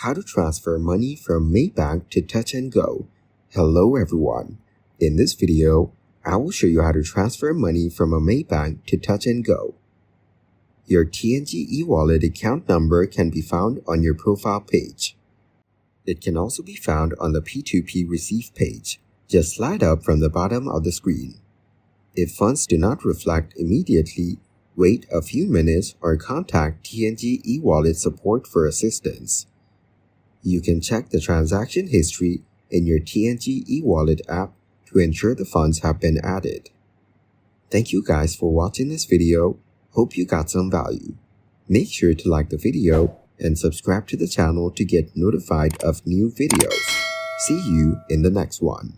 How to transfer money from Maybank to Touch and Go. Hello everyone. In this video, I will show you how to transfer money from a Maybank to Touch and Go. Your TNG e-wallet account number can be found on your profile page. It can also be found on the P2P receive page. Just slide up from the bottom of the screen. If funds do not reflect immediately, wait a few minutes or contact TNG e-wallet support for assistance. You can check the transaction history in your TNG e-wallet app to ensure the funds have been added. Thank you guys for watching this video. Hope you got some value. Make sure to like the video and subscribe to the channel to get notified of new videos. See you in the next one.